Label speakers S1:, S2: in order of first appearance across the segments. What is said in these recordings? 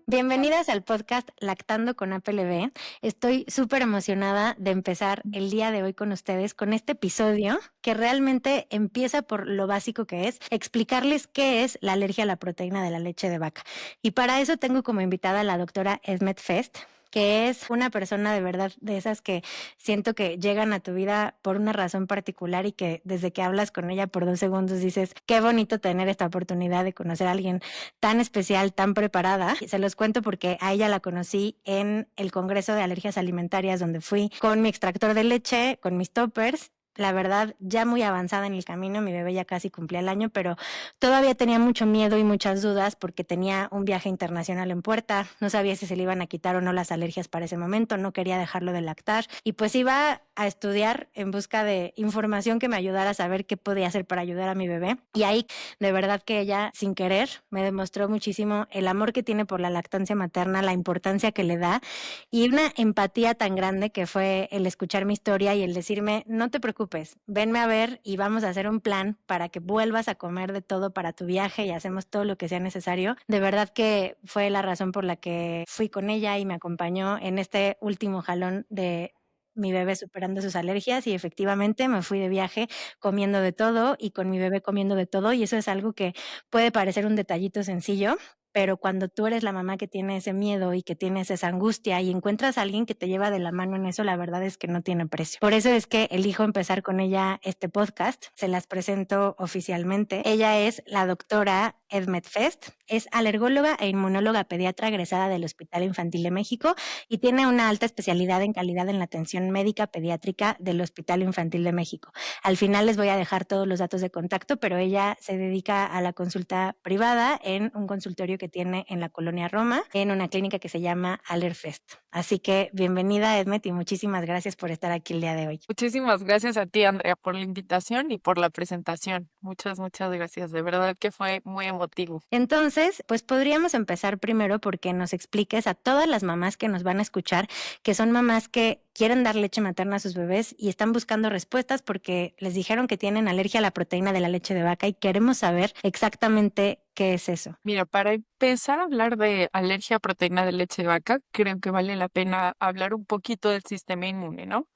S1: Bienvenidas al podcast Lactando con APLB. Estoy súper emocionada de empezar el día de hoy con ustedes con este episodio que realmente empieza por lo básico que es explicarles qué es la alergia a la proteína de la leche de vaca. Y para eso tengo como invitada a la doctora Esmet Fest, que es una persona de verdad de esas que siento que llegan a tu vida por una razón particular y que desde que hablas con ella por 2 segundos dices, qué bonito tener esta oportunidad de conocer a alguien tan especial, tan preparada. Se los cuento porque a ella la conocí en el Congreso de Alergias Alimentarias, donde fui con mi extractor de leche, con mis toppers. La verdad, ya muy avanzada en el camino, mi bebé ya casi cumplía el año, pero todavía tenía mucho miedo y muchas dudas porque tenía un viaje internacional en puerta, no sabía si se le iban a quitar o no las alergias para ese momento, no quería dejarlo de lactar y pues iba a estudiar en busca de información que me ayudara a saber qué podía hacer para ayudar a mi bebé. Y ahí de verdad que ella, sin querer, me demostró muchísimo el amor que tiene por la lactancia materna, la importancia que le da y una empatía tan grande que fue el escuchar mi historia y el decirme, no te preocupes, venme a ver y vamos a hacer un plan para que vuelvas a comer de todo para tu viaje y hacemos todo lo que sea necesario. De verdad que fue la razón por la que fui con ella y me acompañó en este último jalón de mi bebé superando sus alergias y efectivamente me fui de viaje comiendo de todo y con mi bebé comiendo de todo y eso es algo que puede parecer un detallito sencillo, pero cuando tú eres la mamá que tiene ese miedo y que tienes esa angustia y encuentras a alguien que te lleva de la mano en eso, la verdad es que no tiene precio. Por eso es que elijo empezar con ella este podcast. Se las presento oficialmente. Ella es la doctora Esmet Fest, es alergóloga e inmunóloga pediatra egresada del Hospital Infantil de México y tiene una alta especialidad en calidad en la atención médica pediátrica del Hospital Infantil de México. Al final les voy a dejar todos los datos de contacto, pero ella se dedica a la consulta privada en un consultorio que tiene en la colonia Roma, en una clínica que se llama Alerfest. Así que bienvenida, Esmet, y muchísimas gracias por estar aquí el día de hoy.
S2: Muchísimas gracias a ti, Andrea, por la invitación y por la presentación. Muchas gracias. De verdad que fue muy emotivo.
S1: Entonces, pues podríamos empezar primero porque nos expliques a todas las mamás que nos van a escuchar, que son mamás que quieren dar leche materna a sus bebés y están buscando respuestas porque les dijeron que tienen alergia a la proteína de la leche de vaca y queremos saber exactamente qué es eso.
S2: Mira, para empezar a hablar de alergia a proteína de leche de vaca, creo que vale la pena hablar un poquito del sistema inmune, ¿no?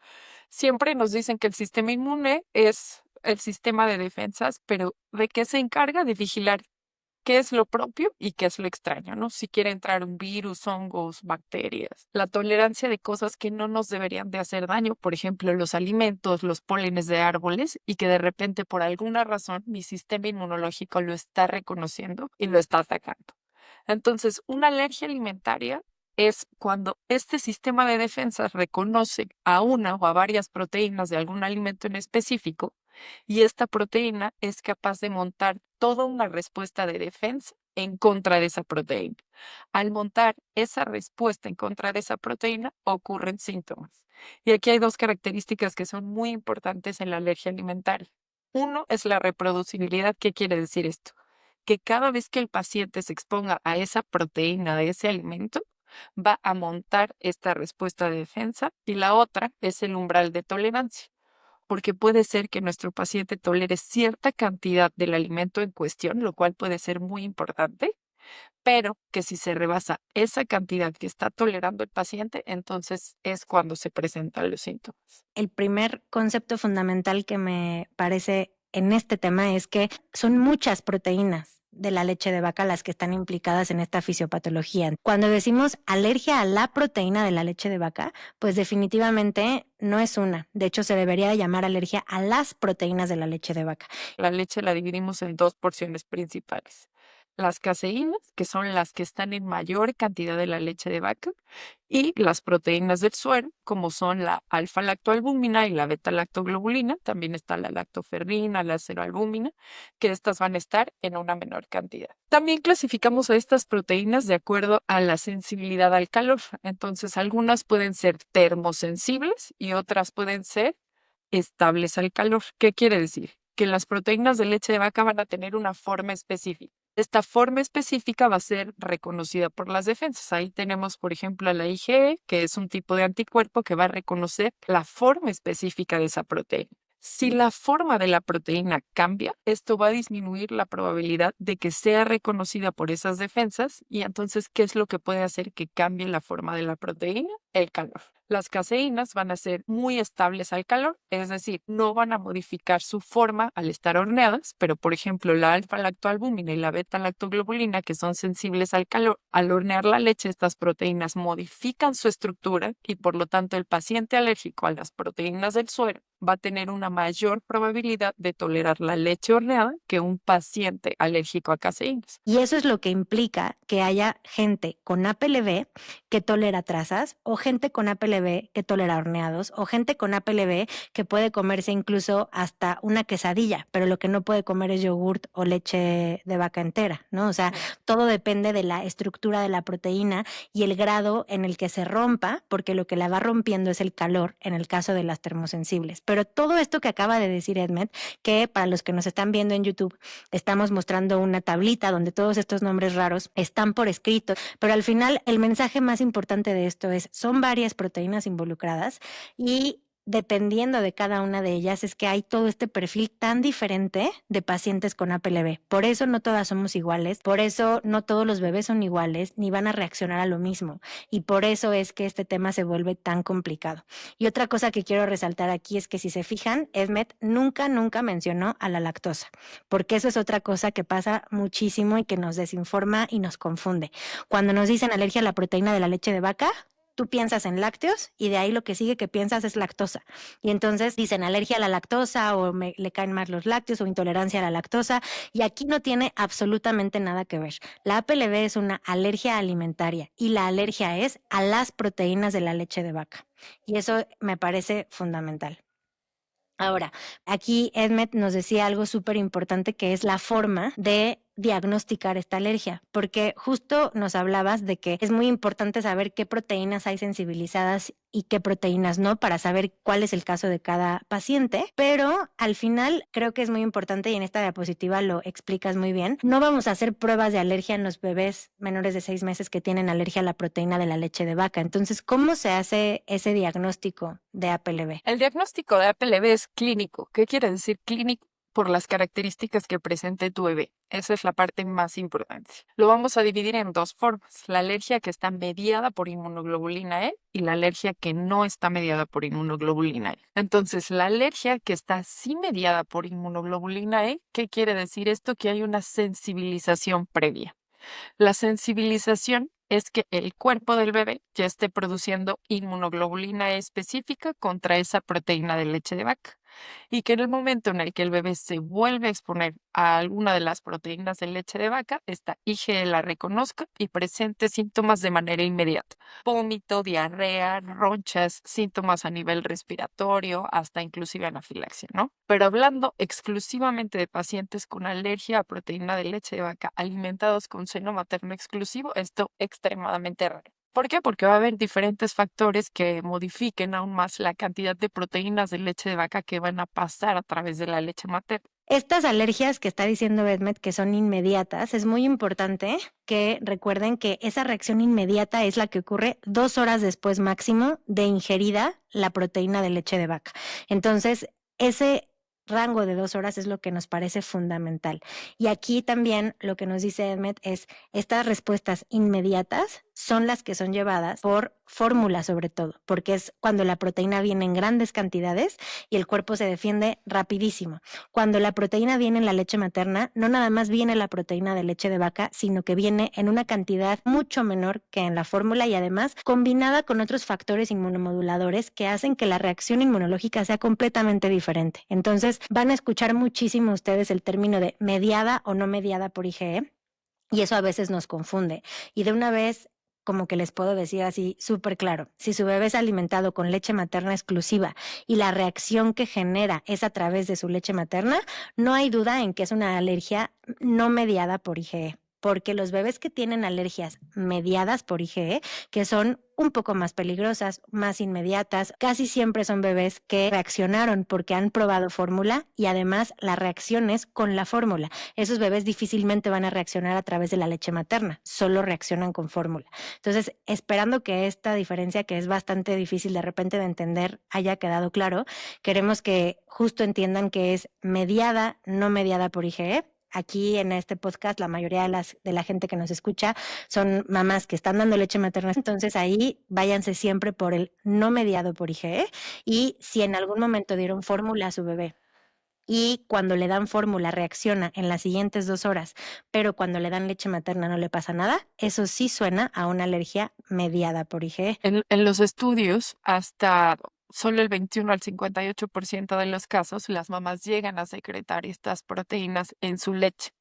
S2: Siempre nos dicen que el sistema inmune es el sistema de defensas, pero ¿de qué se encarga? De vigilar qué es lo propio y qué es lo extraño, ¿no? Si quiere entrar un virus, hongos, bacterias. La tolerancia de cosas que no nos deberían de hacer daño, por ejemplo, los alimentos, los pólenes de árboles, y que de repente por alguna razón mi sistema inmunológico lo está reconociendo y lo está atacando. Entonces, una alergia alimentaria es cuando este sistema de defensas reconoce a una o a varias proteínas de algún alimento en específico y esta proteína es capaz de montar toda una respuesta de defensa en contra de esa proteína. Al montar esa respuesta en contra de esa proteína, ocurren síntomas. Y aquí hay dos características que son muy importantes en la alergia alimentaria. Uno es la reproducibilidad. ¿Qué quiere decir esto? Que cada vez que el paciente se exponga a esa proteína de ese alimento, va a montar esta respuesta de defensa. Y la otra es el umbral de tolerancia, porque puede ser que nuestro paciente tolere cierta cantidad del alimento en cuestión, lo cual puede ser muy importante, pero que si se rebasa esa cantidad que está tolerando el paciente, entonces es cuando se presentan los síntomas.
S1: El primer concepto fundamental que me parece en este tema es que son muchas proteínas de la leche de vaca las que están implicadas en esta fisiopatología. Cuando decimos alergia a la proteína de la leche de vaca, pues definitivamente no es una. De hecho, se debería llamar alergia a las proteínas de la leche de vaca.
S2: La leche la dividimos en dos porciones principales. Las caseínas, que son las que están en mayor cantidad de la leche de vaca, y las proteínas del suero, como son la alfa-lactoalbúmina y la beta-lactoglobulina. También está la lactoferrina, la ceroalbúmina, que estas van a estar en una menor cantidad. También clasificamos a estas proteínas de acuerdo a la sensibilidad al calor. Entonces, algunas pueden ser termosensibles y otras pueden ser estables al calor. ¿Qué quiere decir? Que las proteínas de leche de vaca van a tener una forma específica. Esta forma específica va a ser reconocida por las defensas. Ahí tenemos, por ejemplo, a la IgE, que es un tipo de anticuerpo que va a reconocer la forma específica de esa proteína. Si la forma de la proteína cambia, esto va a disminuir la probabilidad de que sea reconocida por esas defensas y entonces, ¿qué es lo que puede hacer que cambie la forma de la proteína? El calor. Las caseínas van a ser muy estables al calor, es decir, no van a modificar su forma al estar horneadas, pero por ejemplo la alfa-lactoalbúmina y la beta-lactoglobulina, que son sensibles al calor, al hornear la leche, estas proteínas modifican su estructura y por lo tanto el paciente alérgico a las proteínas del suero va a tener una mayor probabilidad de tolerar la leche horneada que un paciente alérgico a caseínas.
S1: Y eso es lo que implica que haya gente con APLB que tolera trazas, o gente con APLB que tolera horneados, o gente con APLB que puede comerse incluso hasta una quesadilla, pero lo que no puede comer es yogurt o leche de vaca entera, ¿no? O sea, todo depende de la estructura de la proteína y el grado en el que se rompa, porque lo que la va rompiendo es el calor en el caso de las termosensibles. Pero todo esto que acaba de decir Edmet, que para los que nos están viendo en YouTube, estamos mostrando una tablita donde todos estos nombres raros están por escrito, pero al final el mensaje más importante de esto es, son varias proteínas involucradas y dependiendo de cada una de ellas es que hay todo este perfil tan diferente de pacientes con APLB. Por eso no todas somos iguales, por eso no todos los bebés son iguales, ni van a reaccionar a lo mismo. Y por eso es que este tema se vuelve tan complicado. Y otra cosa que quiero resaltar aquí es que si se fijan, Esmet nunca mencionó a la lactosa, porque eso es otra cosa que pasa muchísimo y que nos desinforma y nos confunde. Cuando nos dicen alergia a la proteína de la leche de vaca, tú piensas en lácteos y de ahí lo que sigue que piensas es lactosa. Y entonces dicen alergia a la lactosa o le caen más los lácteos o intolerancia a la lactosa y aquí no tiene absolutamente nada que ver. La APLB es una alergia alimentaria y la alergia es a las proteínas de la leche de vaca. Y eso me parece fundamental. Ahora, aquí Edmet nos decía algo súper importante que es la forma de diagnosticar esta alergia, porque justo nos hablabas de que es muy importante saber qué proteínas hay sensibilizadas y qué proteínas no para saber cuál es el caso de cada paciente, pero al final creo que es muy importante y en esta diapositiva lo explicas muy bien, no vamos a hacer pruebas de alergia en los bebés menores de 6 meses que tienen alergia a la proteína de la leche de vaca. Entonces, ¿cómo se hace ese diagnóstico de APLB?
S2: El diagnóstico de APLB es clínico. ¿Qué quiere decir clínico? Por las características que presente tu bebé. Esa es la parte más importante. Lo vamos a dividir en dos formas. La alergia que está mediada por inmunoglobulina E y la alergia que no está mediada por inmunoglobulina E. Entonces, la alergia que está sí mediada por inmunoglobulina E, ¿qué quiere decir esto? Que hay una sensibilización previa. La sensibilización es que el cuerpo del bebé ya esté produciendo inmunoglobulina E específica contra esa proteína de leche de vaca y que en el momento en el que el bebé se vuelve a exponer a alguna de las proteínas de leche de vaca, esta IgE la reconozca y presente síntomas de manera inmediata. Vómito, diarrea, ronchas, síntomas a nivel respiratorio, hasta inclusive anafilaxia, ¿no? Pero hablando exclusivamente de pacientes con alergia a proteína de leche de vaca alimentados con seno materno exclusivo, esto extremadamente raro. ¿Por qué? Porque va a haber diferentes factores que modifiquen aún más la cantidad de proteínas de leche de vaca que van a pasar a través de la leche materna.
S1: Estas alergias que está diciendo Edmet que son inmediatas, es muy importante que recuerden que esa reacción inmediata es la que ocurre 2 horas después máximo de ingerida la proteína de leche de vaca. Entonces, ese rango de 2 horas es lo que nos parece fundamental. Y aquí también lo que nos dice Edmet es estas respuestas inmediatas son las que son llevadas por fórmula sobre todo, porque es cuando la proteína viene en grandes cantidades y el cuerpo se defiende rapidísimo. Cuando la proteína viene en la leche materna, no nada más viene la proteína de leche de vaca, sino que viene en una cantidad mucho menor que en la fórmula y además combinada con otros factores inmunomoduladores que hacen que la reacción inmunológica sea completamente diferente. Entonces, van a escuchar muchísimo ustedes el término de mediada o no mediada por IgE y eso a veces nos confunde. Y de una vez como que les puedo decir así súper claro, si su bebé es alimentado con leche materna exclusiva y la reacción que genera es a través de su leche materna, no hay duda en que es una alergia no mediada por IgE. porque los bebés que tienen alergias mediadas por IgE, que son un poco más peligrosas, más inmediatas, casi siempre son bebés que reaccionaron porque han probado fórmula y además la reacción es con la fórmula. Esos bebés difícilmente van a reaccionar a través de la leche materna, solo reaccionan con fórmula. Entonces, esperando que esta diferencia, que es bastante difícil de repente de entender, haya quedado claro, queremos que justo entiendan que es mediada, no mediada por IgE. Aquí en este podcast la mayoría de la gente que nos escucha son mamás que están dando leche materna, entonces ahí váyanse siempre por el no mediado por IgE y si en algún momento dieron fórmula a su bebé y cuando le dan fórmula reacciona en las siguientes 2 horas, pero cuando le dan leche materna no le pasa nada, eso sí suena a una alergia mediada por IgE.
S2: En los estudios, hasta solo el 21 al 58% de los casos, las mamás llegan a secretar estas proteínas en su leche.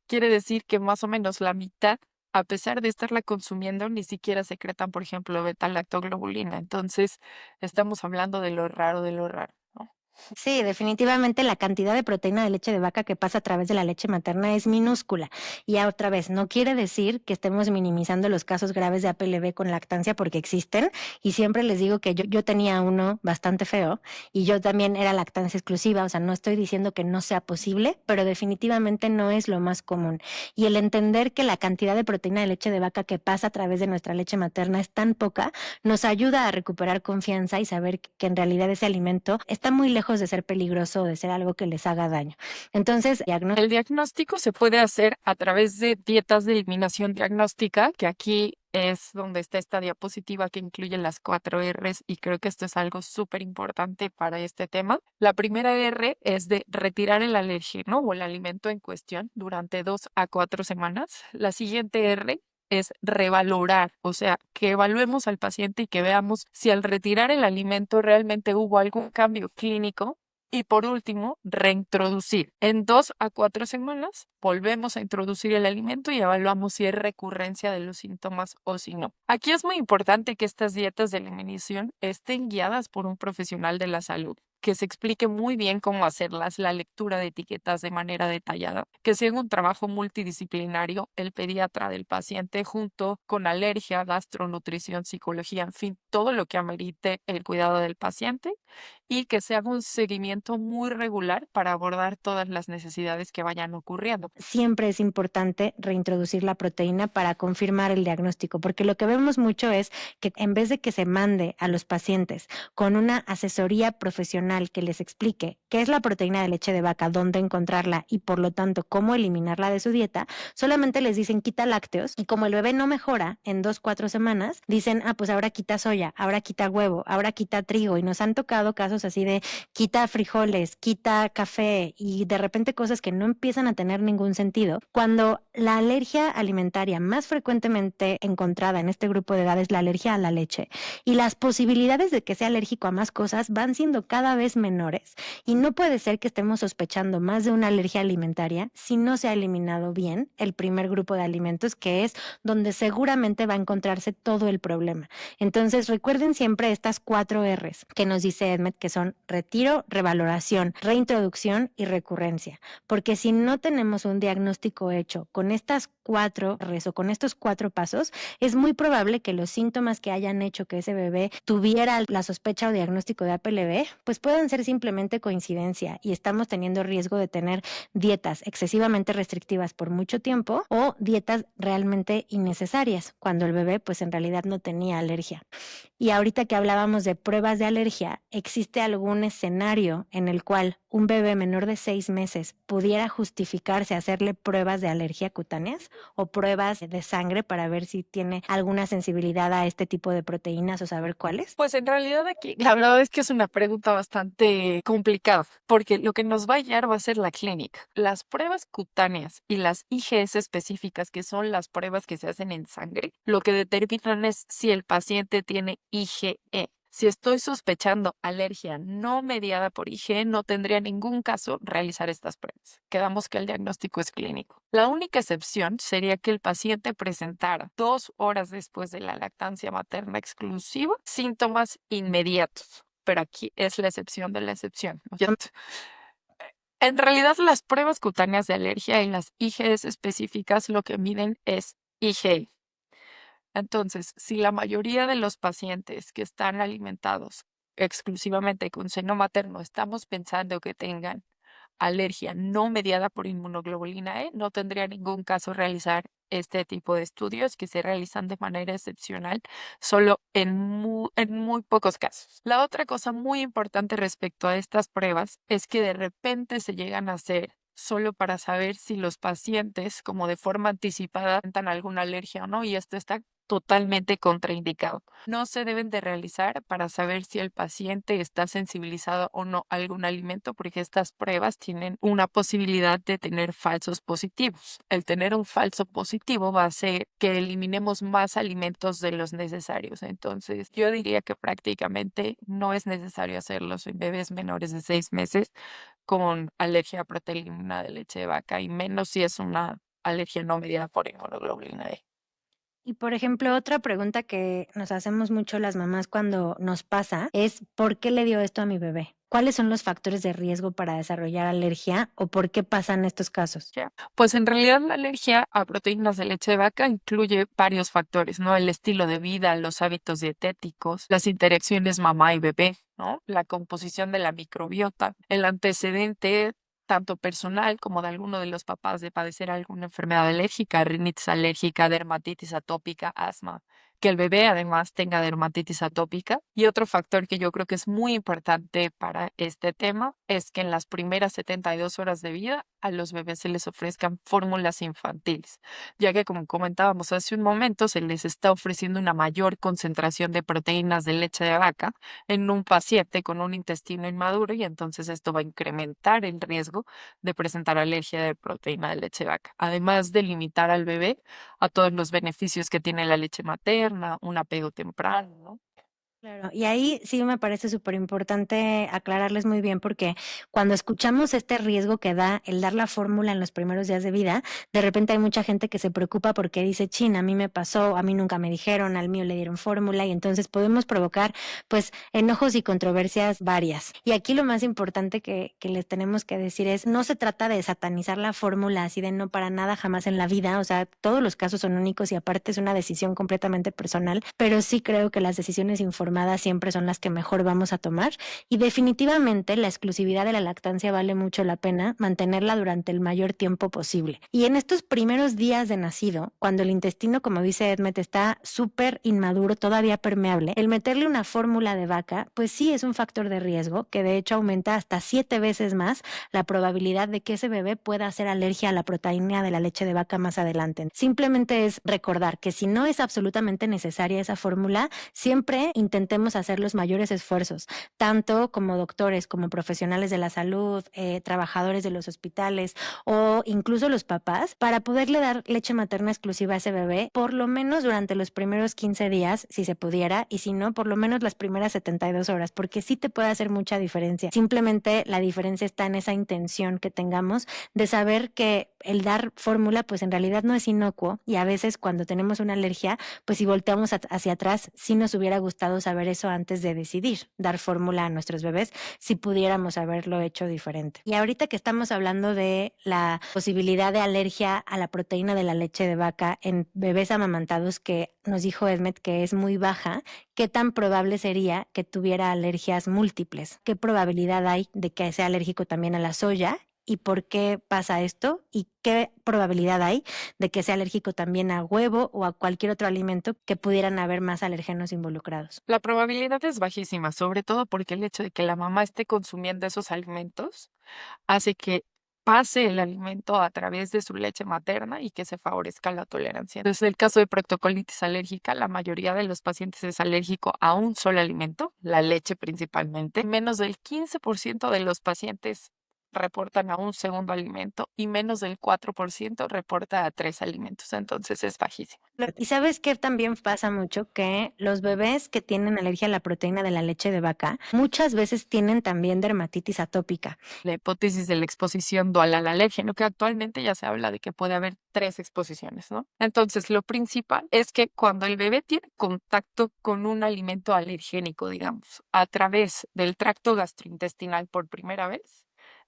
S2: Quiere decir que más o menos la mitad, a pesar de estarla consumiendo, ni siquiera secretan, por ejemplo, beta-lactoglobulina. Entonces, estamos hablando de lo raro de lo raro, ¿no?
S1: Sí, definitivamente la cantidad de proteína de leche de vaca que pasa a través de la leche materna es minúscula. Y otra vez, no quiere decir que estemos minimizando los casos graves de APLB con lactancia porque existen. Y siempre les digo que yo tenía uno bastante feo y yo también era lactancia exclusiva. O sea, no estoy diciendo que no sea posible, pero definitivamente no es lo más común. Y el entender que la cantidad de proteína de leche de vaca que pasa a través de nuestra leche materna es tan poca, nos ayuda a recuperar confianza y saber que en realidad ese alimento está muy lejos de ser peligroso o de ser algo que les haga daño. Entonces,
S2: El diagnóstico se puede hacer a través de dietas de eliminación diagnóstica, que aquí es donde está esta diapositiva que incluye las 4 Rs y creo que esto es algo súper importante para este tema. La primera R es de retirar el alérgeno o el alimento en cuestión durante 2 a 4 semanas. La siguiente R es revalorar, o sea, que evaluemos al paciente y que veamos si al retirar el alimento realmente hubo algún cambio clínico. Y por último, reintroducir. En 2 a 4 semanas volvemos a introducir el alimento y evaluamos si es recurrencia de los síntomas o si no. Aquí es muy importante que estas dietas de eliminación estén guiadas por un profesional de la salud, que se explique muy bien cómo hacerlas, la lectura de etiquetas de manera detallada, que sea un trabajo multidisciplinario, el pediatra del paciente junto con alergia, gastronutrición, psicología, en fin, todo lo que amerite el cuidado del paciente y que se haga un seguimiento muy regular para abordar todas las necesidades que vayan ocurriendo.
S1: siempre es importante reintroducir la proteína para confirmar el diagnóstico, porque lo que vemos mucho es que en vez de que se mande a los pacientes con una asesoría profesional que les explique qué es la proteína de leche de vaca, dónde encontrarla y por lo tanto cómo eliminarla de su dieta, solamente les dicen quita lácteos y como el bebé no mejora en 2, 4 semanas, dicen, pues ahora quita soya, ahora quita huevo, ahora quita trigo y nos han tocado casos así de quita frijoles, quita café y de repente cosas que no empiezan a tener ningún sentido, cuando la alergia alimentaria más frecuentemente encontrada en este grupo de edad es la alergia a la leche y las posibilidades de que sea alérgico a más cosas van siendo cada vez menores y no puede ser que estemos sospechando más de una alergia alimentaria si no se ha eliminado bien el primer grupo de alimentos, que es donde seguramente va a encontrarse todo el problema. Entonces recuerden siempre estas 4 Rs que nos dice Edmed, que son retiro, revaloración, reintroducción y recurrencia, porque si no tenemos un diagnóstico hecho con estas 4 Rs o con estos 4 pasos, es muy probable que los síntomas que hayan hecho que ese bebé tuviera la sospecha o diagnóstico de APLB, pues puedan ser simplemente coincidencia y estamos teniendo riesgo de tener dietas excesivamente restrictivas por mucho tiempo o dietas realmente innecesarias, cuando el bebé pues en realidad no tenía alergia. Y ahorita que hablábamos de pruebas de alergia, ¿existe algún escenario en el cual un bebé menor de 6 meses pudiera justificarse hacerle pruebas de alergia cutáneas o pruebas de sangre para ver si tiene alguna sensibilidad a este tipo de proteínas o saber cuáles?
S2: Pues en realidad aquí la verdad es que es una pregunta bastante complicada, porque lo que nos va a guiar va a ser la clínica. Las pruebas cutáneas y las IgS específicas, que son las pruebas que se hacen en sangre, lo que determinan es si el paciente tiene IgE. Si estoy sospechando alergia no mediada por IgE, no tendría ningún caso realizar estas pruebas. Quedamos que el diagnóstico es clínico. La única excepción sería que el paciente presentara 2 horas después de la lactancia materna exclusiva síntomas inmediatos. Pero aquí es la excepción de la excepción, ¿no? En realidad, las pruebas cutáneas de alergia y las IgS específicas lo que miden es IgE. Entonces, si la mayoría de los pacientes que están alimentados exclusivamente con seno materno estamos pensando que tengan alergia no mediada por inmunoglobulina E, no tendría ningún caso realizar este tipo de estudios que se realizan de manera excepcional, solo en muy pocos casos. La otra cosa muy importante respecto a estas pruebas es que de repente se llegan a hacer solo para saber si los pacientes, como de forma anticipada, presentan alguna alergia o no, y esto está totalmente contraindicado. No se deben de realizar para saber si el paciente está sensibilizado o no a algún alimento, porque estas pruebas tienen una posibilidad de tener falsos positivos. El tener un falso positivo va a hacer que eliminemos más alimentos de los necesarios. Entonces, yo diría que prácticamente no es necesario hacerlos en bebés menores de 6 meses con alergia a proteína de leche de vaca, y menos si es una alergia no mediada por inmunoglobulina E.
S1: Y, por ejemplo, otra pregunta que nos hacemos mucho las mamás cuando nos pasa es, ¿por qué le dio esto a mi bebé? ¿Cuáles son los factores de riesgo para desarrollar alergia o por qué pasan estos casos?
S2: Ya. Pues en realidad la alergia a proteínas de leche de vaca incluye varios factores, ¿no? El estilo de vida, los hábitos dietéticos, las interacciones mamá y bebé, ¿no? La composición de la microbiota, el antecedente tanto personal como de alguno de los papás de padecer alguna enfermedad alérgica, rinitis alérgica, dermatitis atópica, asma, que el bebé además tenga dermatitis atópica. Y otro factor que yo creo que es muy importante para este tema es que en las primeras 72 horas de vida a los bebés se les ofrezcan fórmulas infantiles, ya que como comentábamos hace un momento, se les está ofreciendo una mayor concentración de proteínas de leche de vaca en un paciente con un intestino inmaduro, y entonces esto va a incrementar el riesgo de presentar alergia de proteína de leche de vaca, además de limitar al bebé a todos los beneficios que tiene la leche materna, un apego temprano, ¿no?
S1: Claro, y ahí sí me parece súper importante aclararles muy bien, porque cuando escuchamos este riesgo que da el dar la fórmula en los primeros días de vida, de repente hay mucha gente que se preocupa porque dice, chin, a mí me pasó, a mí nunca me dijeron, al mío le dieron fórmula, y entonces podemos provocar pues enojos y controversias varias. Y aquí lo más importante que les tenemos que decir es, no se trata de satanizar la fórmula así de no para nada jamás en la vida, o sea, todos los casos son únicos y aparte es una decisión completamente personal, pero sí creo que las decisiones informadas siempre son las que mejor vamos a tomar, y definitivamente la exclusividad de la lactancia vale mucho la pena mantenerla durante el mayor tiempo posible. Y en estos primeros días de nacido, cuando el intestino, como dice Edmet, está súper inmaduro, todavía permeable, el meterle una fórmula de vaca, pues sí es un factor de riesgo que de hecho aumenta hasta 7 veces más la probabilidad de que ese bebé pueda hacer alergia a la proteína de la leche de vaca más adelante. Simplemente es recordar que si no es absolutamente necesaria esa fórmula, siempre intentemos hacer los mayores esfuerzos, tanto como doctores, como profesionales de la salud, trabajadores de los hospitales o incluso los papás, para poderle dar leche materna exclusiva a ese bebé, por lo menos durante los primeros 15 días, si se pudiera, y si no, por lo menos las primeras 72 horas, porque sí te puede hacer mucha diferencia. Simplemente la diferencia está en esa intención que tengamos de saber que el dar fórmula, pues en realidad no es inocuo, y a veces cuando tenemos una alergia, pues si volteamos hacia atrás, sí nos hubiera gustado saber eso antes de decidir dar fórmula a nuestros bebés, si pudiéramos haberlo hecho diferente. Y ahorita que estamos hablando de la posibilidad de alergia a la proteína de la leche de vaca en bebés amamantados, que nos dijo Edmet que es muy baja, ¿qué tan probable sería que tuviera alergias múltiples? ¿Qué probabilidad hay de que sea alérgico también a la soya? ¿Y por qué pasa esto? ¿Y qué probabilidad hay de que sea alérgico también a huevo o a cualquier otro alimento que pudieran haber más alérgenos involucrados?
S2: La probabilidad es bajísima, sobre todo porque el hecho de que la mamá esté consumiendo esos alimentos hace que pase el alimento a través de su leche materna y que se favorezca la tolerancia. Entonces, en el caso de proctocolitis alérgica, la mayoría de los pacientes es alérgico a un solo alimento, la leche principalmente. Menos del 15% de los pacientes reportan a un segundo alimento y menos del 4% reporta a 3 alimentos. Entonces, es bajísimo.
S1: Y sabes que también pasa mucho que los bebés que tienen alergia a la proteína de la leche de vaca muchas veces tienen también dermatitis atópica.
S2: La hipótesis de la exposición dual al alérgeno, que actualmente ya se habla de que puede haber 3 exposiciones, ¿no? Entonces, lo principal es que cuando el bebé tiene contacto con un alimento alergénico, digamos, a través del tracto gastrointestinal por primera vez,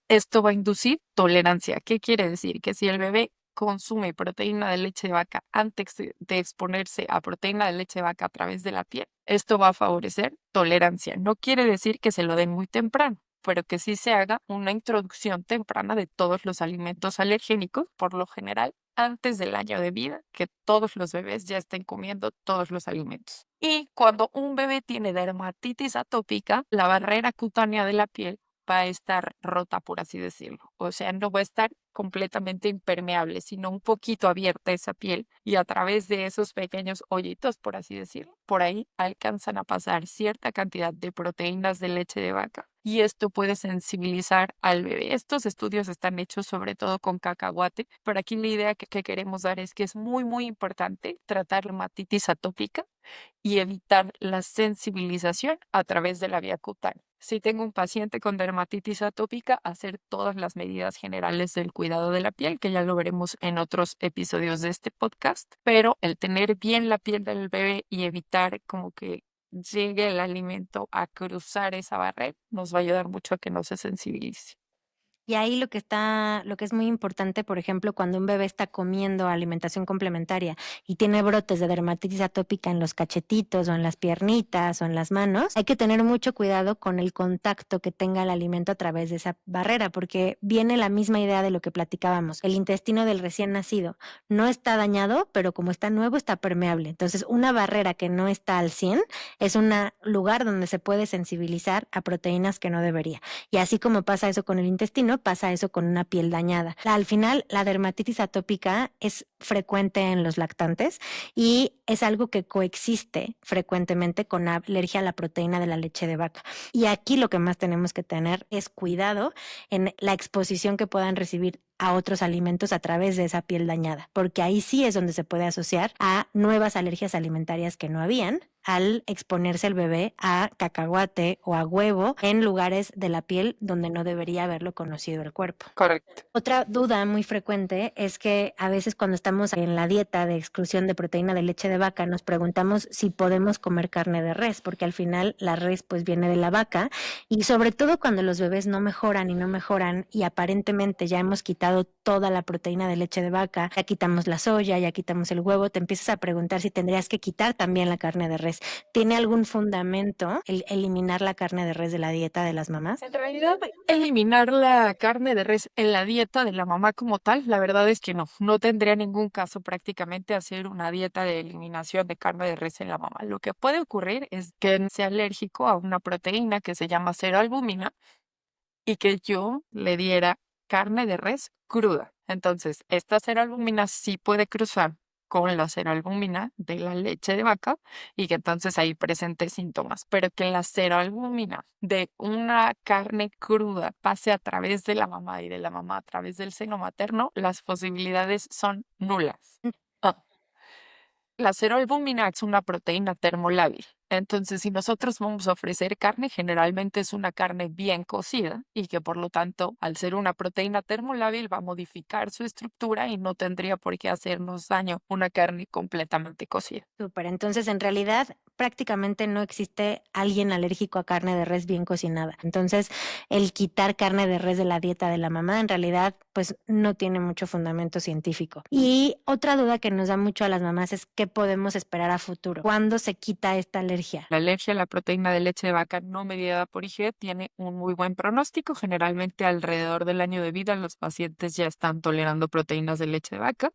S2: Esto va a inducir tolerancia. ¿Qué quiere decir? Que si el bebé consume proteína de leche de vaca antes de exponerse a proteína de leche de vaca a través de la piel, esto va a favorecer tolerancia. No quiere decir que se lo den muy temprano, pero que sí se haga una introducción temprana de todos los alimentos alergénicos, por lo general antes del año de vida, que todos los bebés ya estén comiendo todos los alimentos. Y cuando un bebé tiene dermatitis atópica, la barrera cutánea de la piel va a estar rota, por así decirlo. O sea, no va a estar completamente impermeable, sino un poquito abierta esa piel y a través de esos pequeños hoyitos, por así decirlo, por ahí alcanzan a pasar cierta cantidad de proteínas de leche de vaca y esto puede sensibilizar al bebé. Estos estudios están hechos sobre todo con cacahuate, pero aquí la idea que queremos dar es que es muy, muy importante tratar la dermatitis atópica y evitar la sensibilización a través de la vía cutánea. Si tengo un paciente con dermatitis atópica, hacer todas las medidas generales del cuidado de la piel, que ya lo veremos en otros episodios de este podcast, pero el tener bien la piel del bebé y evitar como que llegue el alimento a cruzar esa barrera, nos va a ayudar mucho a que no se sensibilice.
S1: Y ahí lo que es muy importante, por ejemplo, cuando un bebé está comiendo alimentación complementaria y tiene brotes de dermatitis atópica en los cachetitos o en las piernitas o en las manos, hay que tener mucho cuidado con el contacto que tenga el alimento a través de esa barrera, porque viene la misma idea de lo que platicábamos. El intestino del recién nacido no está dañado, pero como está nuevo, está permeable. Entonces, una barrera que no está al 100 es un lugar donde se puede sensibilizar a proteínas que no debería. Y así como pasa eso con el intestino, pasa eso con una piel dañada. Al final, la dermatitis atópica es frecuente en los lactantes y es algo que coexiste frecuentemente con alergia a la proteína de la leche de vaca. Y aquí lo que más tenemos que tener es cuidado en la exposición que puedan recibir a otros alimentos a través de esa piel dañada, porque ahí sí es donde se puede asociar a nuevas alergias alimentarias que no habían al exponerse el bebé a cacahuate o a huevo en lugares de la piel donde no debería haberlo conocido el cuerpo.
S2: Correcto.
S1: Otra duda muy frecuente es que a veces cuando estamos en la dieta de exclusión de proteína de leche de vaca nos preguntamos si podemos comer carne de res, porque al final la res pues viene de la vaca y sobre todo cuando los bebés no mejoran y no mejoran y aparentemente ya hemos quitado toda la proteína de leche de vaca, ya quitamos la soya, ya quitamos el huevo, te empiezas a preguntar si tendrías que quitar también la carne de res. ¿Tiene algún fundamento el eliminar la carne de res de la dieta de las mamás?
S2: En realidad, eliminar la carne de res en la dieta de la mamá como tal, la verdad es que no, no tendría ningún caso prácticamente hacer una dieta de eliminación de carne de res en la mamá. Lo que puede ocurrir es que sea alérgico a una proteína que se llama ceroalbúmina y que yo le diera carne de res cruda. Entonces, esta ceroalbúmina sí puede cruzar con la ceroalbúmina de la leche de vaca y que entonces ahí presente síntomas, pero que la ceroalbúmina de una carne cruda pase a través de la mamá y de la mamá a través del seno materno, las posibilidades son nulas. Ah, la ceroalbúmina es una proteína termolábil. Entonces, si nosotros vamos a ofrecer carne, generalmente es una carne bien cocida y que por lo tanto, al ser una proteína termolábil, va a modificar su estructura y no tendría por qué hacernos daño una carne completamente cocida.
S1: Súper, entonces en realidad prácticamente no existe alguien alérgico a carne de res bien cocinada. Entonces, el quitar carne de res de la dieta de la mamá en realidad pues no tiene mucho fundamento científico. Y otra duda que nos da mucho a las mamás es qué podemos esperar a futuro. ¿Cuándo se quita esta alergia?
S2: La alergia a la proteína de leche de vaca no mediada por IgE tiene un muy buen pronóstico. Generalmente alrededor del año de vida los pacientes ya están tolerando proteínas de leche de vaca.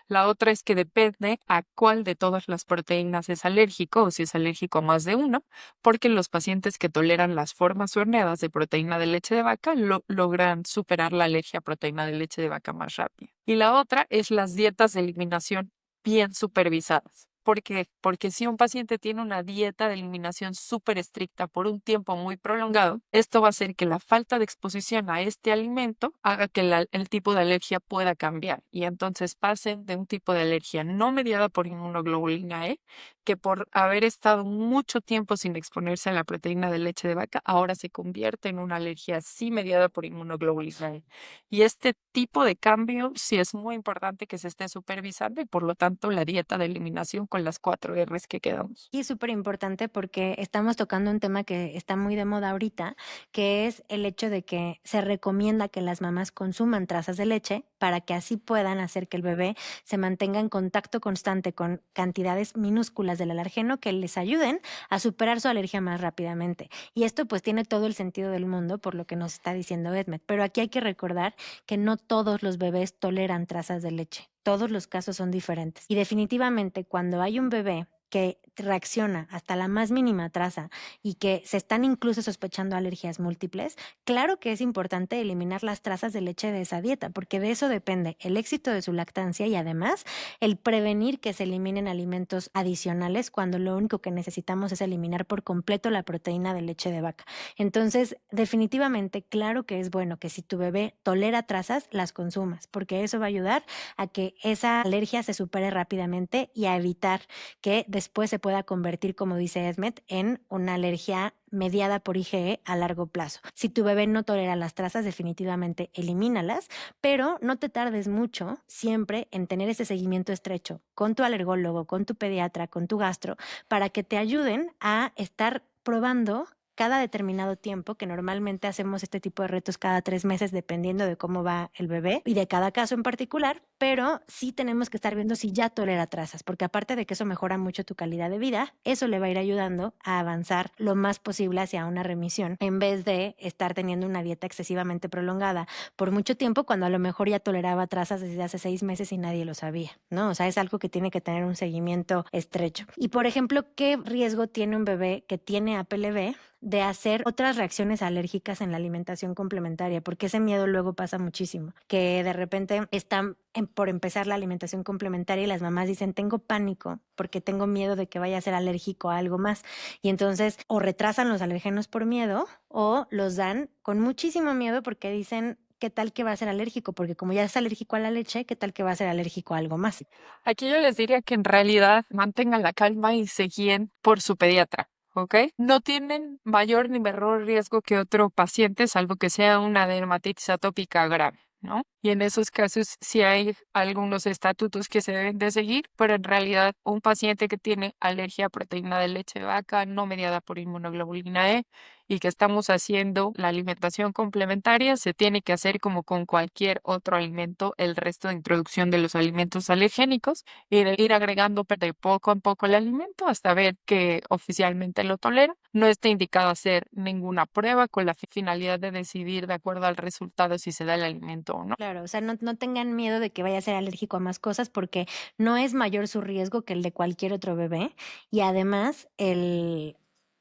S2: La otra es que depende a cuál de todas las proteínas es alérgico o si es alérgico a más de una, porque los pacientes que toleran las formas horneadas de proteína de leche de vaca logran superar la alergia a proteína de leche de vaca más rápido. Y la otra es las dietas de eliminación bien supervisadas. ¿Por qué? Porque si un paciente tiene una dieta de eliminación súper estricta por un tiempo muy prolongado, esto va a hacer que la falta de exposición a este alimento haga que el tipo de alergia pueda cambiar y entonces pasen de un tipo de alergia no mediada por inmunoglobulina E, que por haber estado mucho tiempo sin exponerse a la proteína de leche de vaca, ahora se convierte en una alergia sí mediada por inmunoglobulina E. Y este tipo de cambio sí es muy importante que se esté supervisando y por lo tanto la dieta de eliminación con las 4 R's que quedamos.
S1: Y es súper importante porque estamos tocando un tema que está muy de moda ahorita, que es el hecho de que se recomienda que las mamás consuman trazas de leche para que así puedan hacer que el bebé se mantenga en contacto constante con cantidades minúsculas del alergeno que les ayuden a superar su alergia más rápidamente. Y esto pues tiene todo el sentido del mundo por lo que nos está diciendo Edmed. Pero aquí hay que recordar que no todos los bebés toleran trazas de leche. Todos los casos son diferentes. Y definitivamente cuando hay un bebé que reacciona hasta la más mínima traza y que se están incluso sospechando alergias múltiples, claro que es importante eliminar las trazas de leche de esa dieta, porque de eso depende el éxito de su lactancia y además el prevenir que se eliminen alimentos adicionales cuando lo único que necesitamos es eliminar por completo la proteína de leche de vaca. Entonces, definitivamente, claro que es bueno que si tu bebé tolera trazas, las consumas, porque eso va a ayudar a que esa alergia se supere rápidamente y a evitar que después se pueda convertir, como dice Esmet, en una alergia mediada por IgE a largo plazo. Si tu bebé no tolera las trazas, definitivamente elimínalas, pero no te tardes mucho siempre en tener ese seguimiento estrecho con tu alergólogo, con tu pediatra, con tu gastro, para que te ayuden a estar probando cada determinado tiempo, que normalmente hacemos este tipo de retos cada 3 meses, dependiendo de cómo va el bebé y de cada caso en particular, pero sí tenemos que estar viendo si ya tolera trazas, porque aparte de que eso mejora mucho tu calidad de vida, eso le va a ir ayudando a avanzar lo más posible hacia una remisión, en vez de estar teniendo una dieta excesivamente prolongada por mucho tiempo, cuando a lo mejor ya toleraba trazas desde hace 6 meses y nadie lo sabía, ¿no? O sea, es algo que tiene que tener un seguimiento estrecho. Y, por ejemplo, ¿qué riesgo tiene un bebé que tiene APLB de hacer otras reacciones alérgicas en la alimentación complementaria? Porque ese miedo luego pasa muchísimo, que de repente están por empezar la alimentación complementaria y las mamás dicen, tengo pánico porque tengo miedo de que vaya a ser alérgico a algo más. Y entonces o retrasan los alérgenos por miedo o los dan con muchísimo miedo porque dicen, ¿qué tal que va a ser alérgico? Porque como ya es alérgico a la leche, ¿qué tal que va a ser alérgico a algo más?
S2: Aquí yo les diría que en realidad mantengan la calma y se guíen por su pediatra. ¿Ok? No tienen mayor ni menor riesgo que otro paciente, salvo que sea una dermatitis atópica grave, ¿no? Y en esos casos sí hay algunos estatutos que se deben de seguir, pero en realidad un paciente que tiene alergia a proteína de leche de vaca no mediada por inmunoglobulina E y que estamos haciendo la alimentación complementaria, se tiene que hacer como con cualquier otro alimento el resto de introducción de los alimentos alergénicos, ir agregando de poco en poco el alimento hasta ver que oficialmente lo tolera. No está indicado hacer ninguna prueba con la finalidad de decidir de acuerdo al resultado si se da el alimento o no.
S1: Claro, o sea, no tengan miedo de que vaya a ser alérgico a más cosas porque no es mayor su riesgo que el de cualquier otro bebé y además el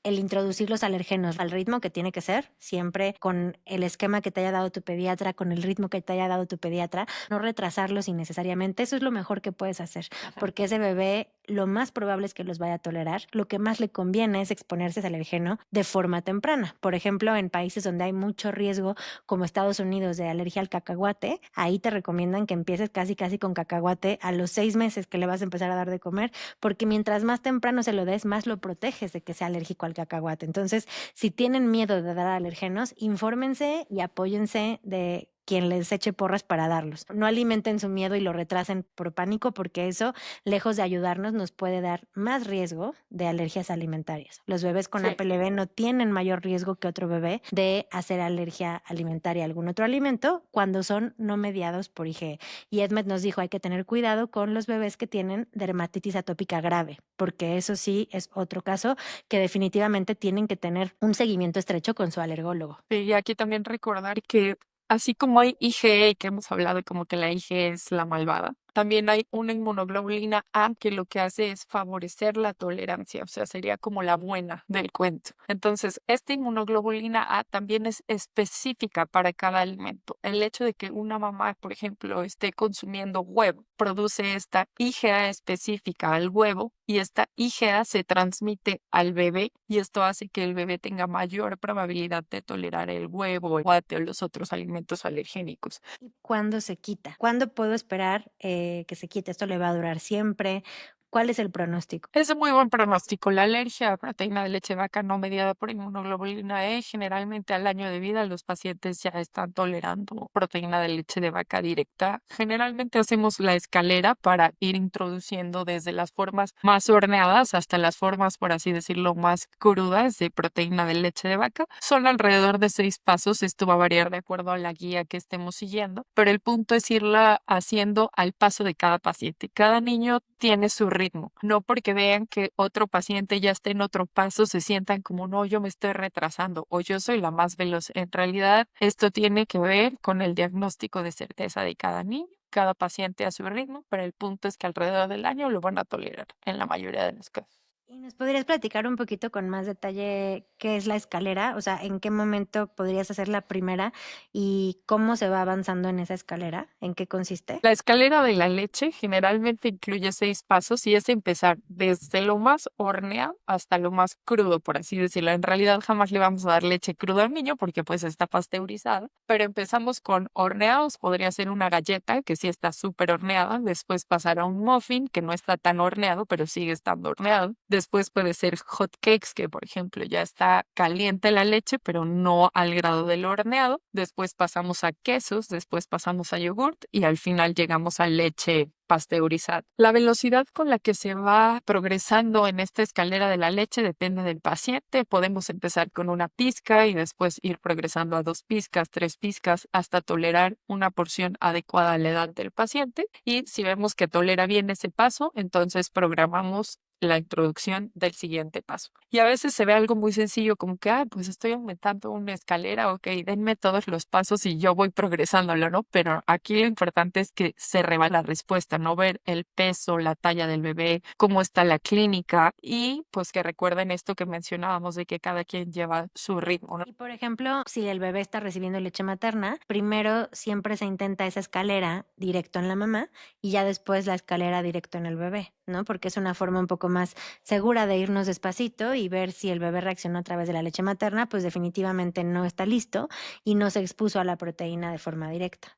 S1: introducir los alergenos al ritmo que tiene que ser, siempre con el esquema que te haya dado tu pediatra, con el ritmo que te haya dado tu pediatra, no retrasarlos innecesariamente, eso es lo mejor que puedes hacer, porque ese bebé lo más probable es que los vaya a tolerar. Lo que más le conviene es exponerse al alergeno de forma temprana. Por ejemplo, en países donde hay mucho riesgo, como Estados Unidos, de alergia al cacahuate, ahí te recomiendan que empieces casi con cacahuate a los 6 meses que le vas a empezar a dar de comer, porque mientras más temprano se lo des, más lo proteges de que sea alérgico al cacahuate. Entonces, si tienen miedo de dar alergenos, infórmense y apóyense de quien les eche porras para darlos. No alimenten su miedo y lo retrasen por pánico, porque eso, lejos de ayudarnos, nos puede dar más riesgo de alergias alimentarias. Los bebés con
S2: Sí.
S1: APLB no tienen mayor riesgo que otro bebé de hacer alergia alimentaria a algún otro alimento cuando son no mediados por IgE. Y Edmed nos dijo, hay que tener cuidado con los bebés que tienen dermatitis atópica grave, porque eso sí es otro caso que definitivamente tienen que tener un seguimiento estrecho con su alergólogo.
S2: Sí, y aquí también recordar que así como hay IgE, que hemos hablado como que la IgE es la malvada, también hay una inmunoglobulina A que lo que hace es favorecer la tolerancia, o sea, sería como la buena del cuento. Entonces, esta inmunoglobulina A también es específica para cada alimento. El hecho de que una mamá, por ejemplo, esté consumiendo huevo, produce esta IgA específica al huevo y esta IgA se transmite al bebé y esto hace que el bebé tenga mayor probabilidad de tolerar el huevo o los otros alimentos alergénicos.
S1: ¿Cuándo se quita? ¿Cuándo puedo esperar que se quite? ¿Esto le va a durar siempre? ¿Cuál es el pronóstico?
S2: Es un muy buen pronóstico. La alergia a proteína de leche de vaca no mediada por inmunoglobulina E, generalmente al año de vida los pacientes ya están tolerando proteína de leche de vaca directa. Generalmente hacemos la escalera para ir introduciendo desde las formas más horneadas hasta las formas, por así decirlo, más crudas de proteína de leche de vaca. Son alrededor de 6 pasos. Esto va a variar de acuerdo a la guía que estemos siguiendo, pero el punto es irla haciendo al paso de cada paciente. Cada niño tiene su ritmo. No porque vean que otro paciente ya está en otro paso, se sientan como, no, yo me estoy retrasando o yo soy la más veloz. En realidad, esto tiene que ver con el diagnóstico de certeza de cada niño, cada paciente a su ritmo, pero el punto es que alrededor del año lo van a tolerar en la mayoría de los casos.
S1: ¿Y nos podrías platicar un poquito con más detalle qué es la escalera? O sea, ¿en qué momento podrías hacer la primera y cómo se va avanzando en esa escalera? ¿En qué consiste?
S2: La escalera de la leche generalmente incluye 6 pasos y es empezar desde lo más horneado hasta lo más crudo, por así decirlo. En realidad jamás le vamos a dar leche cruda al niño porque pues está pasteurizada, pero empezamos con horneados, podría ser una galleta que sí está súper horneada, después pasar a un muffin que no está tan horneado, pero sigue estando horneado. Después puede ser hot cakes, que por ejemplo ya está caliente la leche, pero no al grado del horneado. Después pasamos a quesos, después pasamos a yogurt y al final llegamos a leche pasteurizada. La velocidad con la que se va progresando en esta escalera de la leche depende del paciente. Podemos empezar con una pizca y después ir progresando a 2 pizcas, 3 pizcas, hasta tolerar una porción adecuada a la edad del paciente. Y si vemos que tolera bien ese paso, entonces programamos la introducción del siguiente paso. Y a veces se ve algo muy sencillo como que, pues estoy aumentando una escalera, ok, denme todos los pasos y yo voy progresándolo, ¿no? Pero aquí lo importante es que se revela la respuesta, ¿no? Ver el peso, la talla del bebé, cómo está la clínica y pues que recuerden esto que mencionábamos de que cada quien lleva su ritmo, ¿no?
S1: Y por ejemplo, si el bebé está recibiendo leche materna, primero siempre se intenta esa escalera directo en la mamá y ya después la escalera directo en el bebé, ¿no? Porque es una forma un poco más segura de irnos despacito y ver si el bebé reaccionó a través de la leche materna, pues definitivamente no está listo y no se expuso a la proteína de forma directa.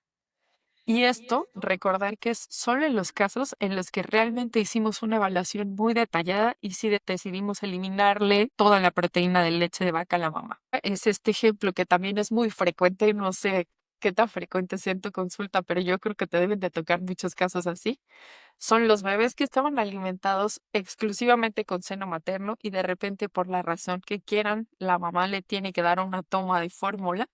S2: Y esto, recordar que es solo en los casos en los que realmente hicimos una evaluación muy detallada y si decidimos eliminarle toda la proteína de leche de vaca a la mamá. Es este ejemplo que también es muy frecuente, no sé qué tan frecuente sea en tu consulta, pero yo creo que te deben de tocar muchos casos así. Son los bebés que estaban alimentados exclusivamente con seno materno y de repente por la razón que quieran, la mamá le tiene que dar una toma de fórmula,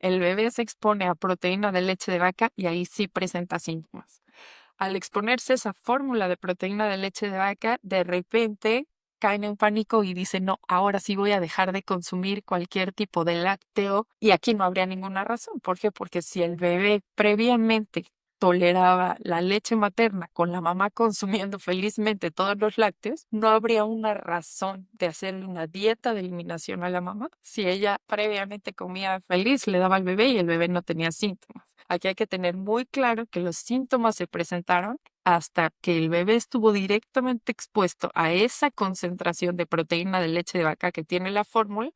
S2: el bebé se expone a proteína de leche de vaca y ahí sí presenta síntomas. Al exponerse a esa fórmula de proteína de leche de vaca, de repente caen en pánico y dicen, no, ahora sí voy a dejar de consumir cualquier tipo de lácteo y aquí no habría ninguna razón. ¿Por qué? Porque si el bebé previamente toleraba la leche materna con la mamá consumiendo felizmente todos los lácteos, no habría una razón de hacerle una dieta de eliminación a la mamá si ella previamente comía feliz, le daba al bebé y el bebé no tenía síntomas. Aquí hay que tener muy claro que los síntomas se presentaron hasta que el bebé estuvo directamente expuesto a esa concentración de proteína de leche de vaca que tiene la fórmula.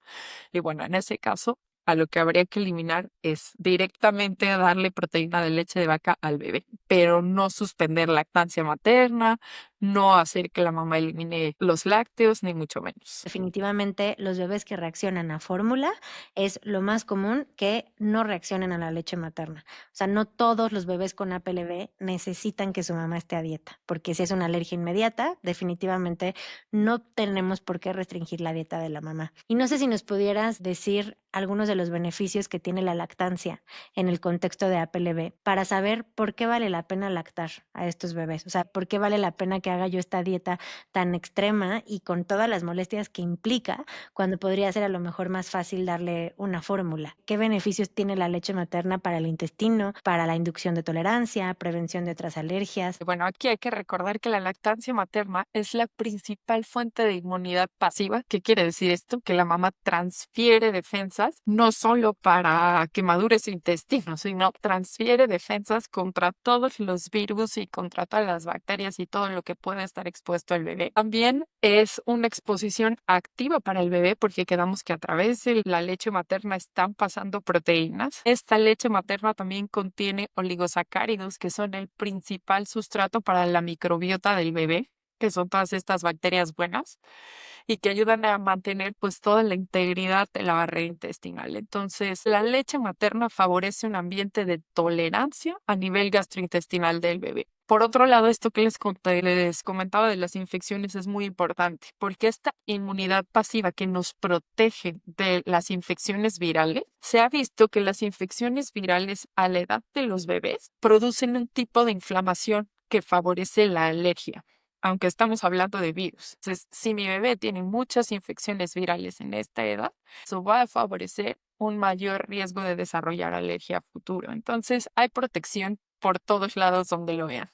S2: Y bueno, en ese caso, a lo que habría que eliminar es directamente darle proteína de leche de vaca al bebé, pero no suspender lactancia materna, no hacer que la mamá elimine los lácteos, ni mucho menos.
S1: Definitivamente, los bebés que reaccionan a fórmula es lo más común que no reaccionen a la leche materna. O sea, no todos los bebés con APLB necesitan que su mamá esté a dieta, porque si es una alergia inmediata, definitivamente no tenemos por qué restringir la dieta de la mamá. Y no sé si nos pudieras decir algunos de los beneficios que tiene la lactancia en el contexto de APLB para saber por qué vale la pena lactar a estos bebés. O sea, por qué vale la pena que haga yo esta dieta tan extrema y con todas las molestias que implica, cuando podría ser a lo mejor más fácil darle una fórmula. ¿Qué beneficios tiene la leche materna para el intestino, para la inducción de tolerancia, prevención de otras alergias?
S2: Bueno, aquí hay que recordar que la lactancia materna es la principal fuente de inmunidad pasiva. ¿Qué quiere decir esto? Que la mamá transfiere defensas no solo para quemaduras intestinos, sino transfiere defensas contra todos los virus y contra todas las bacterias y todo lo que pueda estar expuesto al bebé. También es una exposición activa para el bebé porque quedamos que a través de la leche materna están pasando proteínas. Esta leche materna también contiene oligosacáridos que son el principal sustrato para la microbiota del bebé, que son todas estas bacterias buenas y que ayudan a mantener pues toda la integridad de la barrera intestinal. Entonces, la leche materna favorece un ambiente de tolerancia a nivel gastrointestinal del bebé. Por otro lado, esto que les comentaba de las infecciones es muy importante, porque esta inmunidad pasiva que nos protege de las infecciones virales, se ha visto que las infecciones virales a la edad de los bebés producen un tipo de inflamación que favorece la alergia, aunque estamos hablando de virus. Entonces, si mi bebé tiene muchas infecciones virales en esta edad, eso va a favorecer un mayor riesgo de desarrollar alergia a futuro. Entonces, hay protección por todos lados donde lo vean.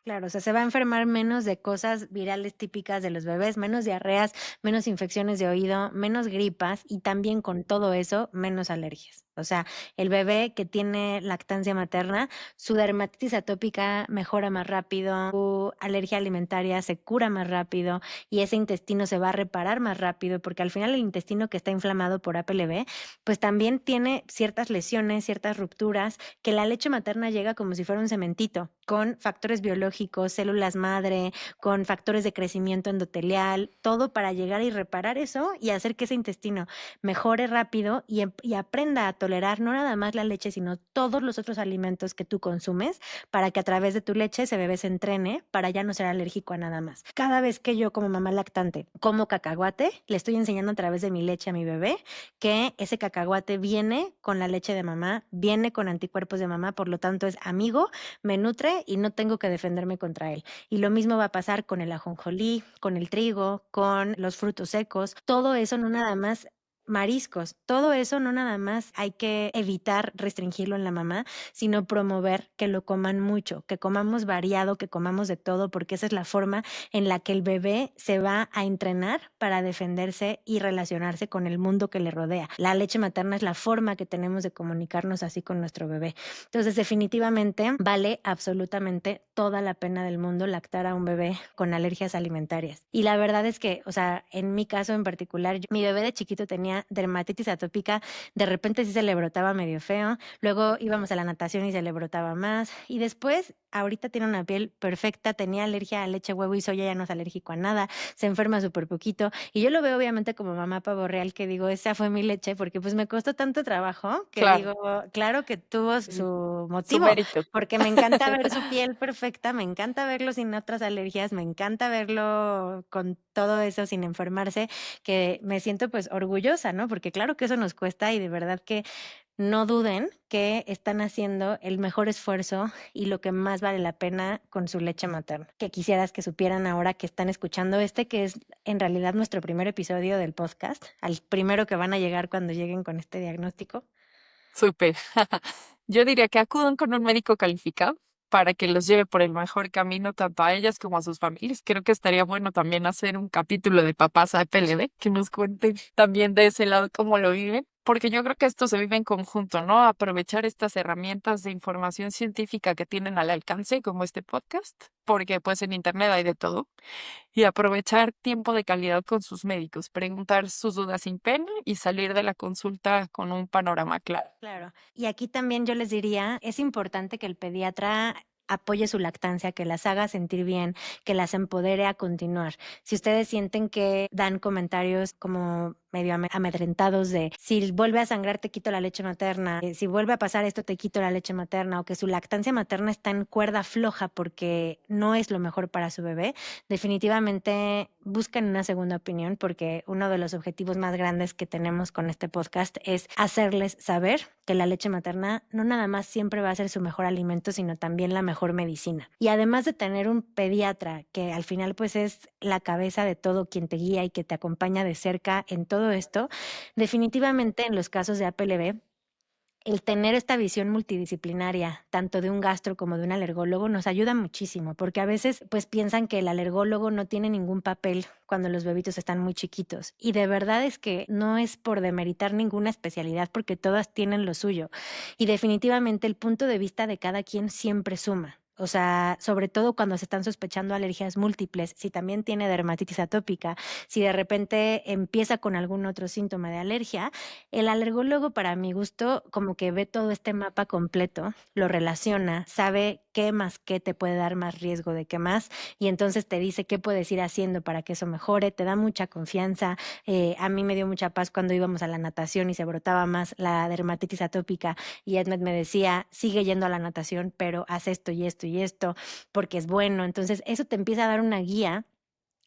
S1: Claro, o sea, se va a enfermar menos de cosas virales típicas de los bebés, menos diarreas, menos infecciones de oído, menos gripas y también con todo eso, menos alergias. O sea, el bebé que tiene lactancia materna, su dermatitis atópica mejora más rápido, su alergia alimentaria se cura más rápido y ese intestino se va a reparar más rápido porque al final el intestino que está inflamado por APLB, pues también tiene ciertas lesiones, ciertas rupturas, que la leche materna llega como si fuera un cementito, con factores biológicos, células madre, con factores de crecimiento endotelial, todo para llegar y reparar eso y hacer que ese intestino mejore rápido y aprenda a tolerar no nada más la leche, sino todos los otros alimentos que tú consumes para que a través de tu leche ese bebé se entrene para ya no ser alérgico a nada más. Cada vez que yo como mamá lactante como cacahuate, le estoy enseñando a través de mi leche a mi bebé que ese cacahuate viene con la leche de mamá, viene con anticuerpos de mamá, por lo tanto es amigo, me nutre y no tengo que defenderme contra él. Y lo mismo va a pasar con el ajonjolí, con el trigo, con los frutos secos. Todo eso no nada más mariscos, todo eso no nada más hay que evitar restringirlo en la mamá, sino promover que lo coman mucho, que comamos variado, que comamos de todo, porque esa es la forma en la que el bebé se va a entrenar para defenderse y relacionarse con el mundo que le rodea. La leche materna es la forma que tenemos de comunicarnos así con nuestro bebé. Entonces, definitivamente vale absolutamente toda la pena del mundo lactar a un bebé con alergias alimentarias. Y la verdad es que, o sea, en mi caso en particular, mi bebé de chiquito tenía dermatitis atópica, de repente sí se le brotaba medio feo, luego íbamos a la natación y se le brotaba más, y después, ahorita tiene una piel perfecta, tenía alergia a leche, huevo y soya, ya no es alérgico a nada, se enferma súper poquito, y yo lo veo obviamente como mamá pavo real que digo, esa fue mi leche, porque pues me costó tanto trabajo que
S2: Claro,
S1: digo, claro que tuvo
S2: sí,
S1: su
S2: su
S1: motivo,
S2: mérito.
S1: porque me encanta ver su piel perfecta, me encanta verlo sin otras alergias, me encanta verlo con todo eso sin enfermarse, que me siento pues orgullosa, ¿no? Porque claro que eso nos cuesta y de verdad que no duden que están haciendo el mejor esfuerzo y lo que más vale la pena con su leche materna. Que quisieras que supieran ahora que están escuchando este, que es en realidad nuestro primer episodio del podcast, al primero que van a llegar cuando lleguen con este diagnóstico.
S2: Súper. Yo diría que acudan con un médico calificado para que los lleve por el mejor camino tanto a ellas como a sus familias. Creo que estaría bueno también hacer un capítulo de papás a PLD, que nos cuenten también de ese lado cómo lo viven, porque yo creo que esto se vive en conjunto, ¿no? Aprovechar estas herramientas de información científica que tienen al alcance, como este podcast, porque pues en internet hay de todo y aprovechar tiempo de calidad con sus médicos, preguntar sus dudas sin pena y salir de la consulta con un panorama claro.
S1: Claro. Y aquí también yo les diría, es importante que el pediatra apoye su lactancia, que las haga sentir bien, que las empodere a continuar. Si ustedes sienten que dan comentarios como medio amedrentados de si vuelve a sangrar te quito la leche materna, si vuelve a pasar esto te quito la leche materna o que su lactancia materna está en cuerda floja porque no es lo mejor para su bebé, definitivamente busquen una segunda opinión porque uno de los objetivos más grandes que tenemos con este podcast es hacerles saber que la leche materna no nada más siempre va a ser su mejor alimento, sino también la mejor medicina. Y además de tener un pediatra que al final pues es la cabeza de todo, quien te guía y que te acompaña de cerca en todo esto, definitivamente en los casos de APLB el tener esta visión multidisciplinaria, tanto de un gastro como de un alergólogo, nos ayuda muchísimo, porque a veces pues piensan que el alergólogo no tiene ningún papel cuando los bebitos están muy chiquitos. Y de verdad es que no es por demeritar ninguna especialidad, porque todas tienen lo suyo. Y definitivamente el punto de vista de cada quien siempre suma. O sea, sobre todo cuando se están sospechando alergias múltiples, si también tiene dermatitis atópica, si de repente empieza con algún otro síntoma de alergia, el alergólogo, para mi gusto, como que ve todo este mapa completo, lo relaciona, sabe qué más qué te puede dar más riesgo de qué más, y entonces te dice qué puedes ir haciendo para que eso mejore, te da mucha confianza. A mí me dio mucha paz cuando íbamos a la natación y se brotaba más la dermatitis atópica y Edmed me decía, sigue yendo a la natación, pero haz esto y esto y esto, porque es bueno. Entonces, eso te empieza a dar una guía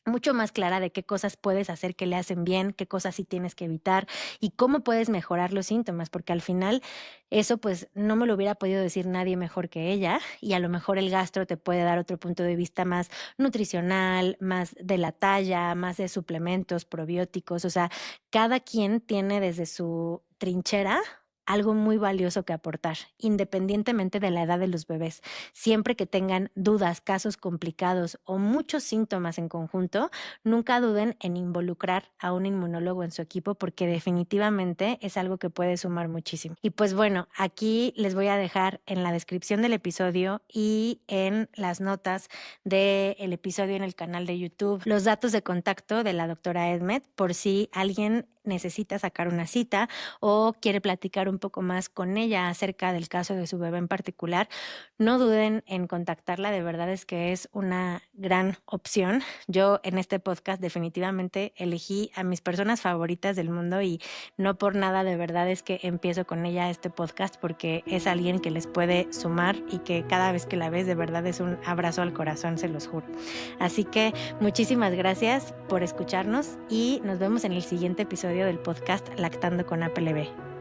S1: mucho más clara de qué cosas puedes hacer que le hacen bien, qué cosas sí tienes que evitar y cómo puedes mejorar los síntomas, porque al final eso pues no me lo hubiera podido decir nadie mejor que ella y a lo mejor el gastro te puede dar otro punto de vista más nutricional, más de la talla, más de suplementos, probióticos, o sea, cada quien tiene desde su trinchera algo muy valioso que aportar, independientemente de la edad de los bebés. Siempre que tengan dudas, casos complicados o muchos síntomas en conjunto, nunca duden en involucrar a un inmunólogo en su equipo porque definitivamente es algo que puede sumar muchísimo. Y pues bueno, aquí les voy a dejar en la descripción del episodio y en las notas del episodio en el canal de YouTube los datos de contacto de la doctora Edmed por si alguien necesita sacar una cita o quiere platicar un poco más con ella acerca del caso de su bebé en particular. No duden en contactarla, de verdad es que es una gran opción. Yo en este podcast definitivamente elegí a mis personas favoritas del mundo y no por nada de verdad es que empiezo con ella este podcast porque es alguien que les puede sumar y que cada vez que la ves de verdad es un abrazo al corazón, se los juro. Así que muchísimas gracias por escucharnos y nos vemos en el siguiente episodio del podcast Lactando con APLB.